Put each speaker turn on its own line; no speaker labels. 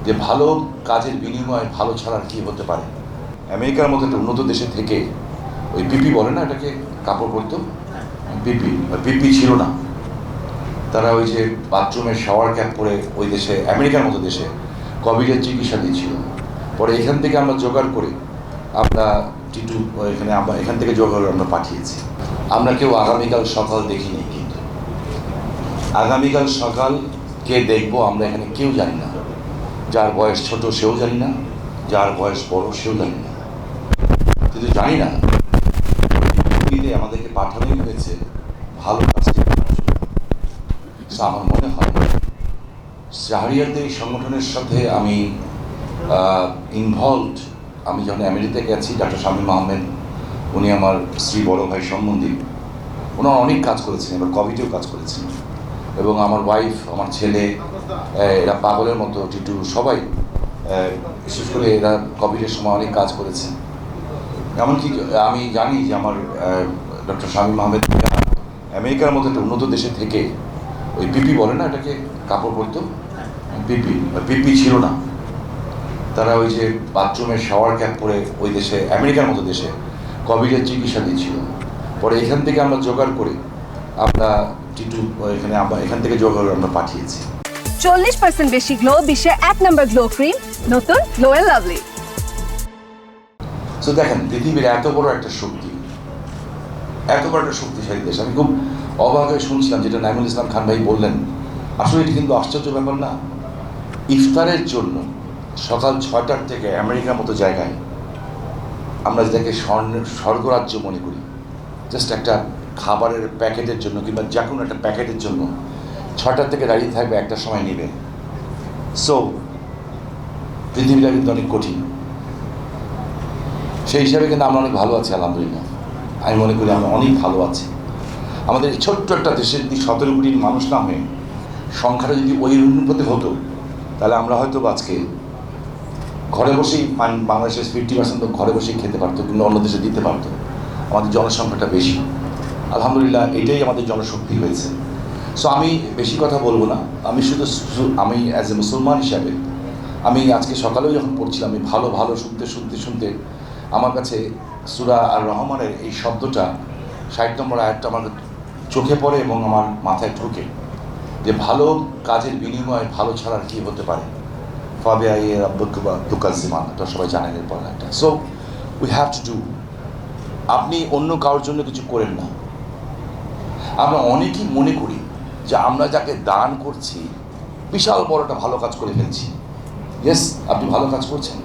যে ভালো কাজের বিনিময়ে ভালো ছাড়া আর কি হতে পারে। আমেরিকার মতো একটা উন্নত দেশে থেকে ওই পিপি বলে না, এটাকে কাপড় পরতো, পিপি ছিল না। তারা ওই যে বাথরুমের শাওয়ার ক্যাপ পরে ওই দেশে, আমেরিকার মতো দেশে কোভিডের চিকিৎসা দিচ্ছিল। পরে এখান থেকে আমরা জোগাড় করে আমরা টিটু এখান থেকে জোগাড় করে আমরা পাঠিয়েছি। আমরা কেউ আগামীকাল সকাল দেখিনি, কিন্তু আগামীকাল সকাল কে দেখবো আমরা এখানে কেউ জানি না। যার বয়স ছোট সেও জানি না, যার বয়স বড় সেও জানি না। কিন্তু জানি না আমাদেরকে পাঠানোই হয়েছে ভালো কাজটি করার জন্য। আমার মনে হয় শাহরিয়ারদের এই সংগঠনের সাথে আমি ইনভলভড। আমি যখন আমেরিকাতে গেছি, ডক্টর শামীম আহমেদ, উনি আমার শ্রী বড় ভাই সম্বন্ধী, ওনারা অনেক কাজ করেছেন, এবার কোভিডেও কাজ করেছেন। এবং আমার ওয়াইফ, আমার ছেলে, এরা পাগলের মতো, টিটু, সবাই বিশেষ করে এরা কোভিডের সময় অনেক কাজ করেছেন। এমনকি আমি জানি যে আমার ডক্টর শামীম আহমেদ আমেরিকার মতো একটা উন্নত দেশে থেকে ওই পিপি বলে না, এটাকে কাপড় পরতো, পিপি ছিল না। তারা ওই যে বাথরুমের শাওয়ার ক্যাপ পরে ওই দেশে, আমেরিকার মতো দেশে কোভিডের চিকিৎসা দিচ্ছিল। পরে এখান থেকে আমরা জোগাড় করে আমরা টিটু এখান থেকে জোগাড় করে আমরা পাঠিয়েছি।
40% বেশি গ্লো, বিশ্বের 1 নম্বর গ্লো ক্রিম, নতুন গ্লো এন্ড লাভলি।
তো দেখেন, পৃথিবীর এত বড় একটা শক্তি, এত বড় একটা শক্তিশালী দেশ। আমি খুব অবাক হয়ে শুনছিলাম যেটা নাইমুল ইসলাম খান ভাই বললেন। আসলে এটা কিন্তু আশ্চর্য ব্যাপার না? ইফতারের জন্য সকাল 6টার থেকে আমেরিকার মতো জায়গায়, আমরা যেটাকে স্বর্গরাজ্য মনে করি, জাস্ট একটা খাবারের প্যাকেটের জন্য কিংবা যে কোনো একটা প্যাকেটের জন্য 6টার থেকে দাঁড়িয়ে থাকবে, একটা সময় নেবে। সো পৃথিবীটা কিন্তু অনেক কঠিন। সেই হিসাবে কিন্তু আমরা অনেক ভালো আছি, আলহামদুলিল্লাহ। আমি মনে করি আমরা অনেক ভালো আছি। আমাদের এই ছোট্ট একটা দেশের যদি 17 কোটির মানুষ না হয়ে সংখ্যাটা যদি ওই অনুপাতে হতো, তাহলে আমরা হয়তো আজকে ঘরে বসেই, বাংলাদেশের 50% তো ঘরে বসেই খেতে পারতো, কিন্তু অন্য দেশে দিতে পারতো। আমাদের জনসংখ্যাটা বেশি, আলহামদুলিল্লাহ, এটাই আমাদের জনশক্তি হয়েছে। সো আমি বেশি কথা বলবো না। আমি আমি অ্যাজ এ মুসলমান হিসাবে, আমি আজকে সকালেও যখন পড়ছিলাম, আমি ভালো ভালো শুনতে আমার কাছে সূরা আর রহমানের এই শব্দটা, 60 নম্বর আয়াতটা আমার চোখে পড়ে এবং আমার মাথায় ঢোকে, যে ভালো কাজের বিনিময়ে ভালো ছাড়া আর কি হতে পারে। তো সবাই জানেন এরপর একটা। So we have to do. আপনি অন্য কারোর জন্য কিছু করেন না। আমরা অনেকেই মনে করি যে আমরা যাকে দান করছি বিশাল বড় একটা ভালো কাজ করে ফেলছি। ইয়েস, আপনি ভালো কাজ করছেন।